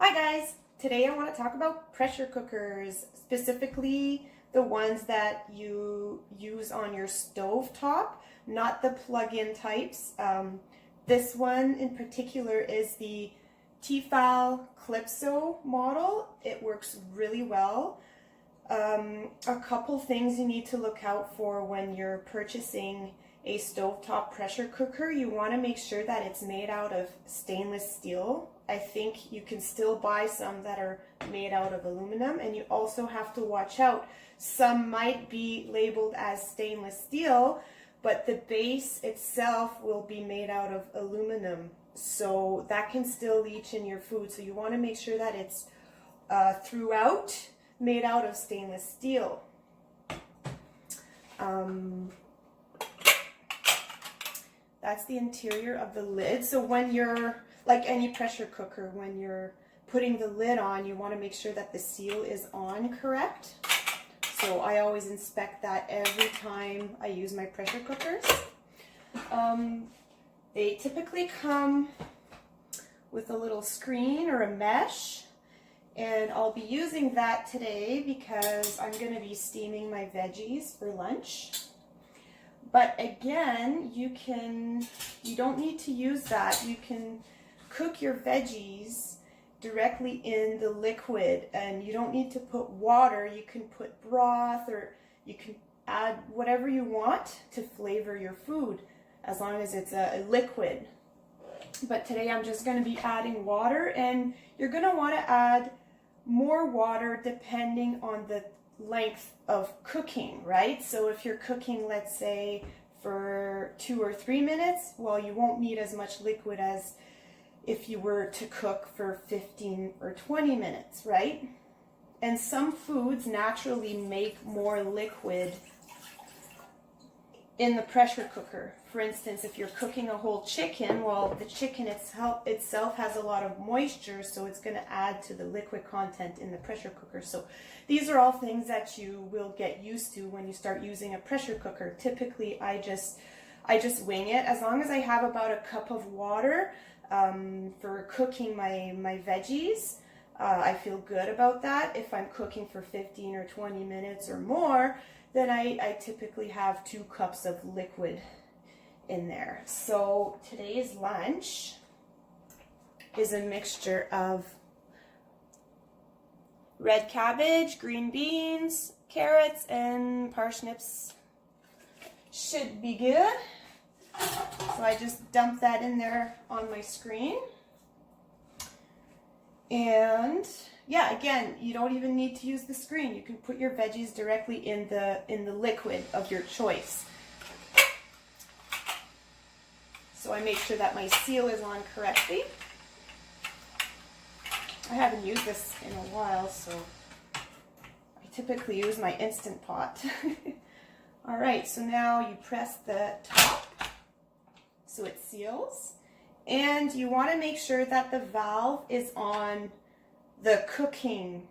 Hi guys! Today I want to talk about pressure cookers, specifically the ones that you use on your stove top, not the plug-in types. This one in particular is the T-Fal Clipso model. It works really well. A couple things you need to look out for when you're purchasing a stovetop pressure cooker. You want to make sure that it's made out of stainless steel. I think you can still buy some that are made out of aluminum, and you also have to watch out. Some might be labeled as stainless steel, but the base itself will be made out of aluminum, so that can still leach in your food. So you want to make sure that it's throughout made out of stainless steel. That's the interior of the lid. So when you're, like any pressure cooker, when you're putting the lid on, you want to make sure that the seal is on correct. So I always inspect that every time I use my pressure cookers. They typically come with a little screen or a mesh, and I'll be using that today because I'm going to be steaming my veggies for lunch. But again, you don't need to use that. You can cook your veggies directly in the liquid, and you don't need to put water. You can put broth, or you can add whatever you want to flavor your food, as long as it's a liquid. But today I'm just going to be adding water, and you're going to want to add more water depending on the length of cooking, right? So if you're cooking, let's say, for 2 or 3 minutes, well, you won't need as much liquid as if you were to cook for 15 or 20 minutes, right? And some foods naturally make more liquid in the pressure cooker. For instance, if you're cooking a whole chicken, well, the chicken itself has a lot of moisture, so it's going to add to the liquid content in the pressure cooker. So these are all things that you will get used to when you start using a pressure cooker. Typically, I just wing it. As long as I have about a cup of water for cooking my veggies, I feel good about that. If I'm cooking for 15 or 20 minutes or more, then I typically have 2 cups of liquid in there. So today's lunch is a mixture of red cabbage, green beans, carrots, and parsnips. Should be good. So I just dump that in there on my screen. And yeah, again, you don't even need to use the screen. You can put your veggies directly in the liquid of your choice. So I make sure that my seal is on correctly. I haven't used this in a while, so I typically use my Instant Pot. All right, so now you press the top so it seals. And you want to make sure that the valve is on the cooking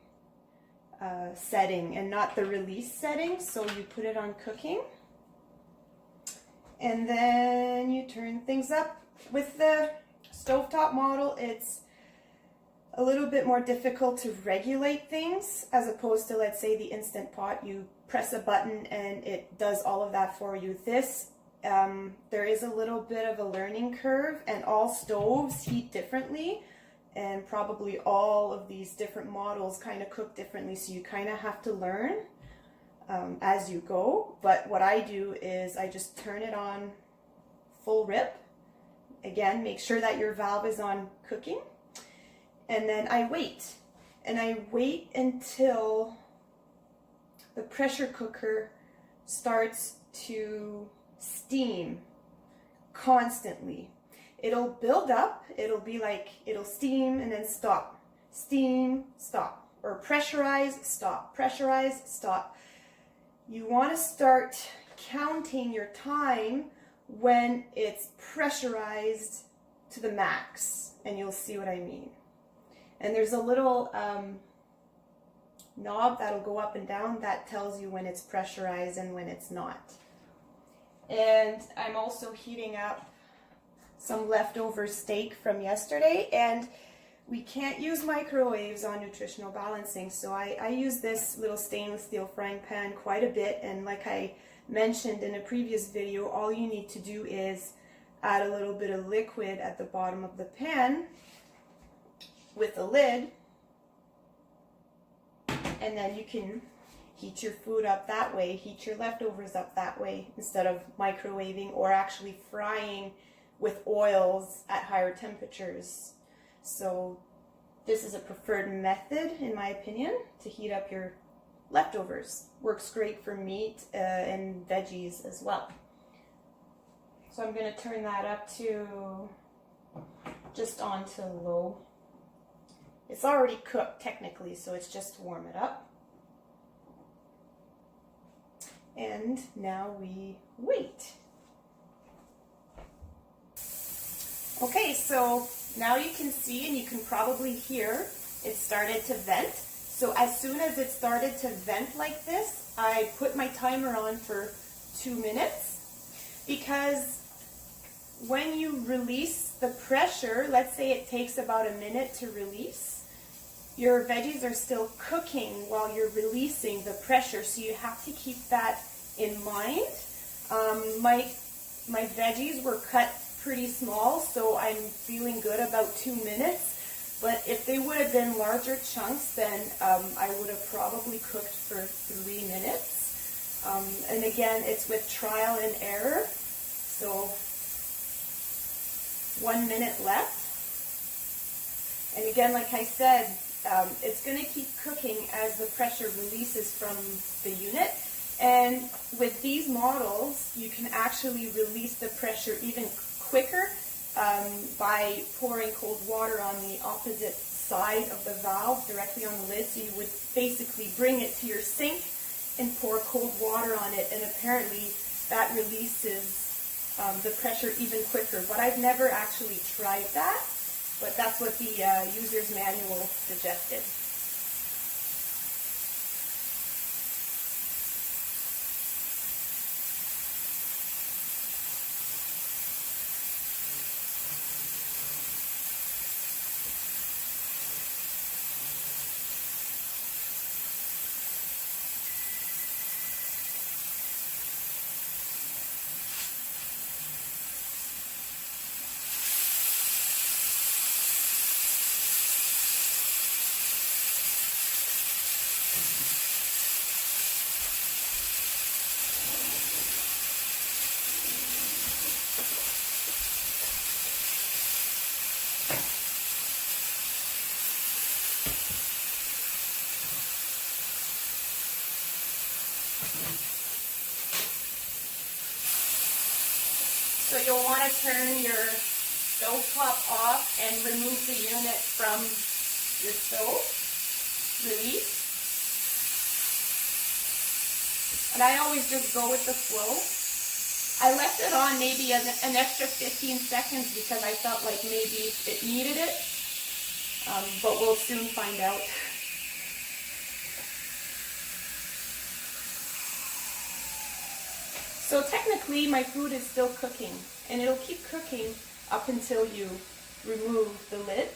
setting and not the release setting. So you put it on cooking. And then you turn things up. With the stovetop model, it's a little bit more difficult to regulate things as opposed to, let's say, the Instant Pot. You press a button and it does all of that for you. This, there is a little bit of a learning curve, and all stoves heat differently, and probably all of these different models kind of cook differently, so you kind of have to learn as you go. But what I do is I just turn it on full rip. Again, make sure that your valve is on cooking, and then I wait. And I wait until the pressure cooker starts to steam constantly. It'll build up. It'll be like, it'll steam and then stop. Steam, stop. Or pressurize, stop. Pressurize, stop. You want to start counting your time when it's pressurized to the max, and you'll see what I mean. And there's a little knob that'll go up and down that tells you when it's pressurized and when it's not. And I'm also heating up some leftover steak from yesterday, and we can't use microwaves on nutritional balancing, so I use this little stainless steel frying pan quite a bit, and like I mentioned in a previous video, all you need to do is add a little bit of liquid at the bottom of the pan with a lid, and then you can heat your food up that way, heat your leftovers up that way, instead of microwaving or actually frying with oils at higher temperatures. So this is a preferred method, in my opinion, to heat up your leftovers. Works great for meat and veggies as well. So I'm going to turn that up to just on to low. It's already cooked technically, so it's just to warm it up. And now we wait. Okay, so now you can see, and you can probably hear, it started to vent. So as soon as it started to vent like this, I put my timer on for 2 minutes, because when you release the pressure, let's say it takes about a minute to release, your veggies are still cooking while you're releasing the pressure, so you have to keep that in mind. My veggies were cut pretty small, so I'm feeling good about 2 minutes, but if they would have been larger chunks, then I would have probably cooked for 3 minutes. And again, it's with trial and error, so 1 minute left. And again, like I said, it's going to keep cooking as the pressure releases from the unit. And with these models, you can actually release the pressure even quicker by pouring cold water on the opposite side of the valve directly on the lid. So you would basically bring it to your sink and pour cold water on it, and apparently that releases the pressure even quicker. But I've never actually tried that, but that's what the user's manual suggested. So you'll want to turn your stovetop off and remove the unit from your stove. Release. And I always just go with the flow. I left it on maybe an extra 15 seconds because I felt like maybe it needed it. But we'll soon find out. So technically my food is still cooking, and it'll keep cooking up until you remove the lid.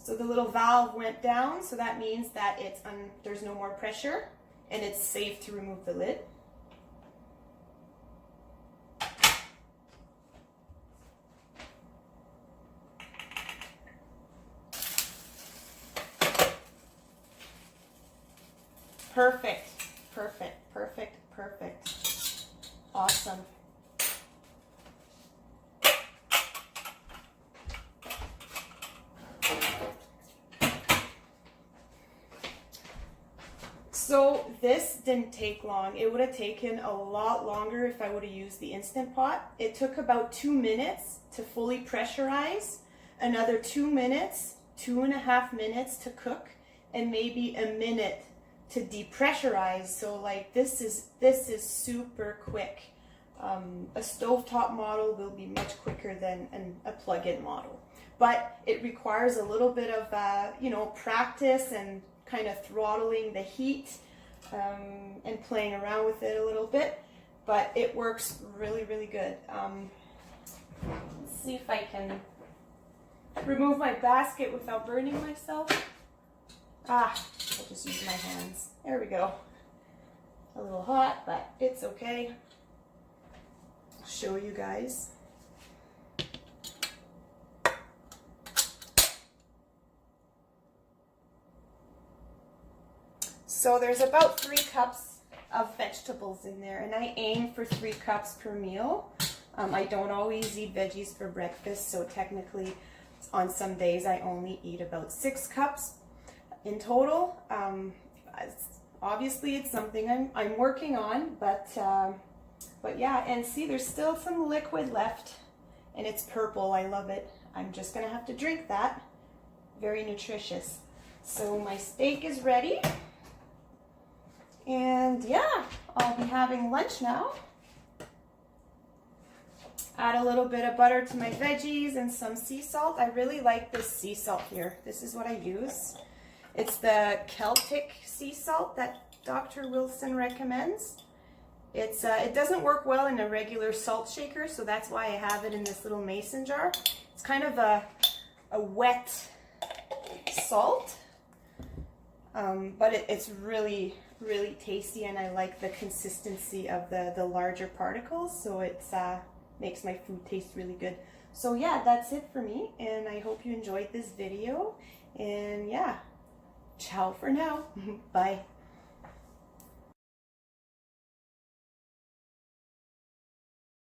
So the little valve went down, so that means that there's no more pressure and it's safe to remove the lid. Perfect. Perfect, perfect, perfect. Awesome. So this didn't take long. It would have taken a lot longer if I would have used the Instant Pot. It took about 2 minutes to fully pressurize, another 2 minutes, 2.5 minutes to cook, and maybe a minute to depressurize. So like this is super quick. A stovetop model will be much quicker than a plug-in model, but it requires a little bit of practice and kind of throttling the heat and playing around with it a little bit, but it works really, really good. Let's see if I can remove my basket without burning myself. I'll just use my hands. There we go. A little hot, but it's okay. I'll show you guys. So there's about 3 cups of vegetables in there, and I aim for 3 cups per meal. I don't always eat veggies for breakfast, so technically on some days I only eat about 6 cups in total. Obviously it's something I'm working on, but yeah, and see, there's still some liquid left, and it's purple. I love it. I'm just gonna have to drink that. Very nutritious. So my steak is ready. And yeah, I'll be having lunch now. Add a little bit of butter to my veggies and some sea salt. I really like this sea salt here. This is what I use. It's the Celtic sea salt that Dr. Wilson recommends. It doesn't work well in a regular salt shaker, so that's why I have it in this little mason jar. It's kind of a wet salt, but it's really tasty, and I like the consistency of the larger particles, so it makes my food taste really good. So yeah, that's it for me, and I hope you enjoyed this video, and yeah, ciao for now. Bye.